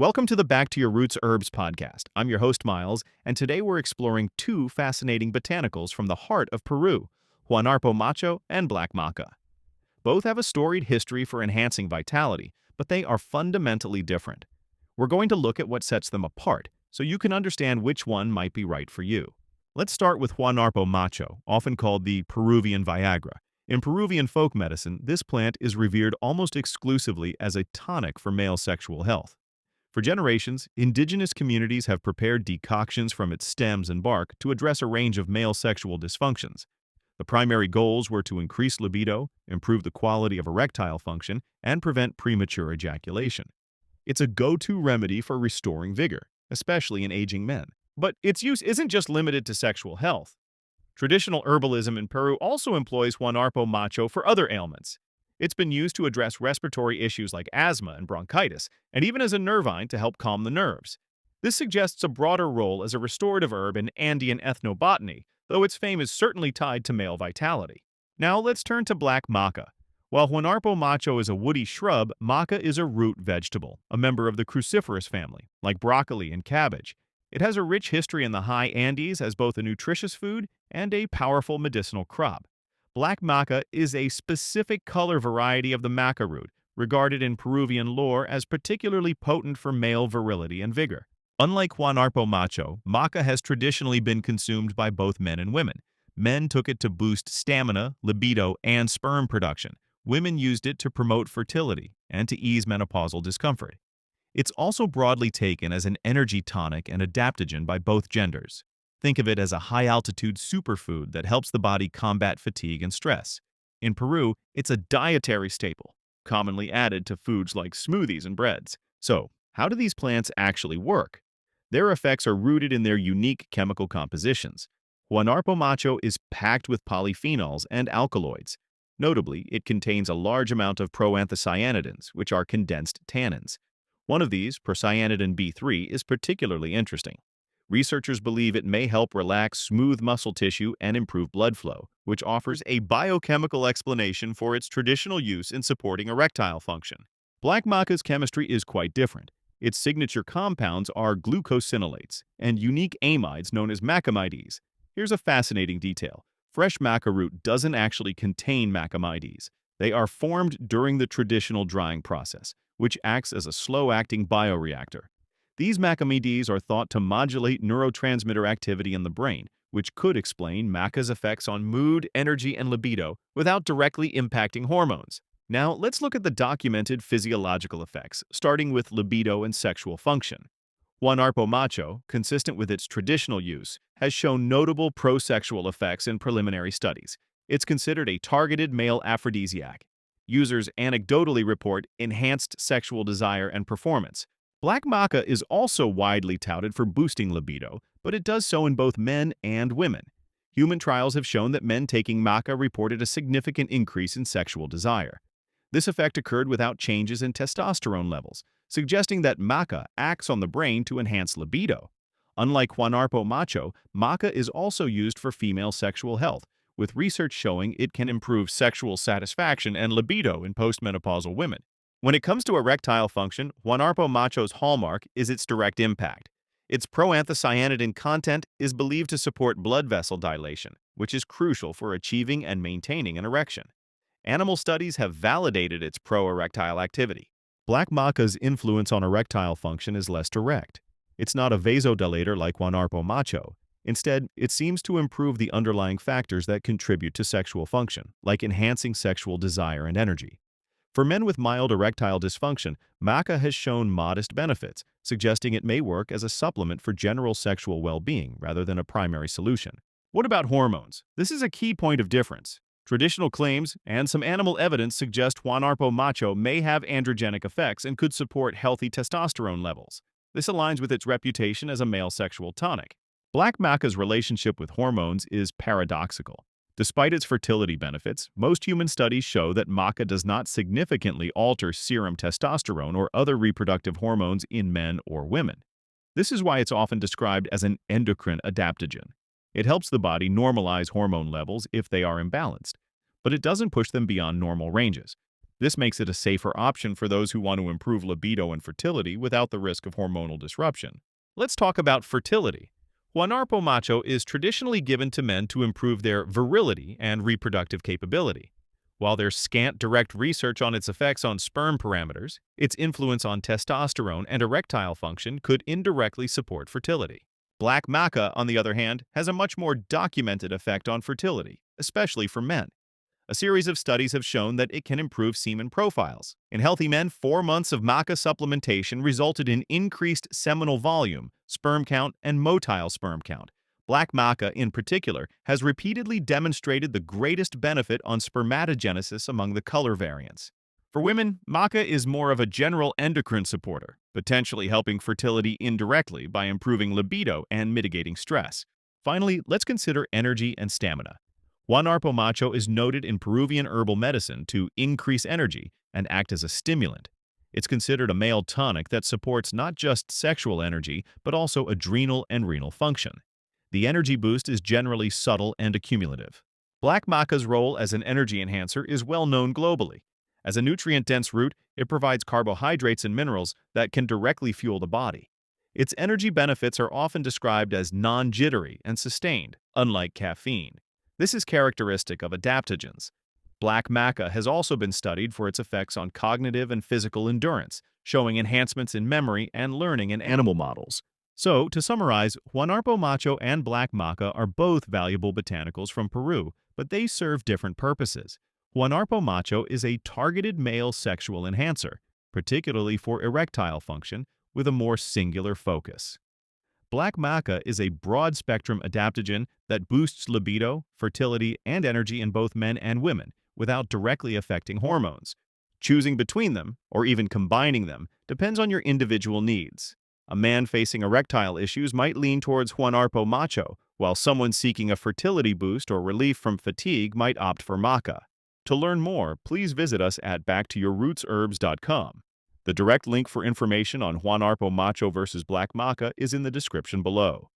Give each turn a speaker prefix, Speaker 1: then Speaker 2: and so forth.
Speaker 1: Welcome to the Back to Your Roots Herbs podcast. I'm your host, Miles, and today we're exploring two fascinating botanicals from the heart of Peru, Huanarpo Macho and Black Maca. Both have a storied history for enhancing vitality, but they are fundamentally different. We're going to look at what sets them apart, so you can understand which one might be right for you. Let's start with Huanarpo Macho, often called the Peruvian Viagra. In Peruvian folk medicine, this plant is revered almost exclusively as a tonic for male sexual health. For generations, indigenous communities have prepared decoctions from its stems and bark to address a range of male sexual dysfunctions. The primary goals were to increase libido, improve the quality of erectile function, and prevent premature ejaculation. It's a go-to remedy for restoring vigor, especially in aging men. But its use isn't just limited to sexual health. Traditional herbalism in Peru also employs Huanarpo Macho for other ailments. It's been used to address respiratory issues like asthma and bronchitis, and even as a nervine to help calm the nerves. This suggests a broader role as a restorative herb in Andean ethnobotany, though its fame is certainly tied to male vitality. Now let's turn to Black Maca. While Huanarpo Macho is a woody shrub, maca is a root vegetable, a member of the cruciferous family, like broccoli and cabbage. It has a rich history in the high Andes as both a nutritious food and a powerful medicinal crop. Black maca is a specific color variety of the maca root, regarded in Peruvian lore as particularly potent for male virility and vigor. Unlike Huanarpo Macho, maca has traditionally been consumed by both men and women. Men took it to boost stamina, libido, and sperm production. Women used it to promote fertility and to ease menopausal discomfort. It's also broadly taken as an energy tonic and adaptogen by both genders. Think of it as a high-altitude superfood that helps the body combat fatigue and stress. In Peru, it's a dietary staple, commonly added to foods like smoothies and breads. So, how do these plants actually work? Their effects are rooted in their unique chemical compositions. Huanarpo Macho is packed with polyphenols and alkaloids. Notably, it contains a large amount of proanthocyanidins, which are condensed tannins. One of these, procyanidin B3, is particularly interesting. Researchers believe it may help relax smooth muscle tissue and improve blood flow, which offers a biochemical explanation for its traditional use in supporting erectile function. Black maca's chemistry is quite different. Its signature compounds are glucosinolates and unique amides known as Macamides. Here's a fascinating detail. Fresh maca root doesn't actually contain Macamides. They are formed during the traditional drying process, which acts as a slow-acting bioreactor. These Macamides are thought to modulate neurotransmitter activity in the brain, which could explain maca's effects on mood, energy, and libido without directly impacting hormones. Now, let's look at the documented physiological effects, starting with libido and sexual function. Huanarpo Macho, consistent with its traditional use, has shown notable pro-sexual effects in preliminary studies. It's considered a targeted male aphrodisiac. Users anecdotally report enhanced sexual desire and performance. Black maca is also widely touted for boosting libido, but it does so in both men and women. Human trials have shown that men taking maca reported a significant increase in sexual desire. This effect occurred without changes in testosterone levels, suggesting that maca acts on the brain to enhance libido. Unlike Huanarpo Macho, maca is also used for female sexual health, with research showing it can improve sexual satisfaction and libido in postmenopausal women. When it comes to erectile function, Huanarpo Macho's hallmark is its direct impact. Its proanthocyanidin content is believed to support blood vessel dilation, which is crucial for achieving and maintaining an erection. Animal studies have validated its pro-erectile activity. Black maca's influence on erectile function is less direct. It's not a vasodilator like Huanarpo Macho. Instead, it seems to improve the underlying factors that contribute to sexual function, like enhancing sexual desire and energy. For men with mild erectile dysfunction, maca has shown modest benefits, suggesting it may work as a supplement for general sexual well-being rather than a primary solution. What about hormones? This is a key point of difference. Traditional claims and some animal evidence suggest Huanarpo Macho may have androgenic effects and could support healthy testosterone levels. This aligns with its reputation as a male sexual tonic. Black maca's relationship with hormones is paradoxical. Despite its fertility benefits, most human studies show that maca does not significantly alter serum testosterone or other reproductive hormones in men or women. This is why it's often described as an endocrine adaptogen. It helps the body normalize hormone levels if they are imbalanced, but it doesn't push them beyond normal ranges. This makes it a safer option for those who want to improve libido and fertility without the risk of hormonal disruption. Let's talk about fertility. Huanarpo Macho is traditionally given to men to improve their virility and reproductive capability. While there's scant direct research on its effects on sperm parameters, its influence on testosterone and erectile function could indirectly support fertility. Black Maca, on the other hand, has a much more documented effect on fertility, especially for men. A series of studies have shown that it can improve semen profiles. In healthy men, 4 months of maca supplementation resulted in increased seminal volume, sperm count, and motile sperm count. Black maca, in particular, has repeatedly demonstrated the greatest benefit on spermatogenesis among the color variants. For women, maca is more of a general endocrine supporter, potentially helping fertility indirectly by improving libido and mitigating stress. Finally, let's consider energy and stamina. Huanarpo Macho is noted in Peruvian herbal medicine to increase energy and act as a stimulant. It's considered a male tonic that supports not just sexual energy, but also adrenal and renal function. The energy boost is generally subtle and accumulative. Black maca's role as an energy enhancer is well known globally. As a nutrient-dense root, it provides carbohydrates and minerals that can directly fuel the body. Its energy benefits are often described as non-jittery and sustained, unlike caffeine. This is characteristic of adaptogens. Black maca has also been studied for its effects on cognitive and physical endurance, showing enhancements in memory and learning in animal models. So, to summarize, Huanarpo Macho and Black Maca are both valuable botanicals from Peru, but they serve different purposes. Huanarpo Macho is a targeted male sexual enhancer, particularly for erectile function, with a more singular focus. Black maca is a broad-spectrum adaptogen that boosts libido, fertility, and energy in both men and women without directly affecting hormones. Choosing between them, or even combining them, depends on your individual needs. A man facing erectile issues might lean towards Huanarpo Macho, while someone seeking a fertility boost or relief from fatigue might opt for maca. To learn more, please visit us at backtoyourrootsherbs.com. The direct link for information on Huanarpo Macho versus Black Maca is in the description below.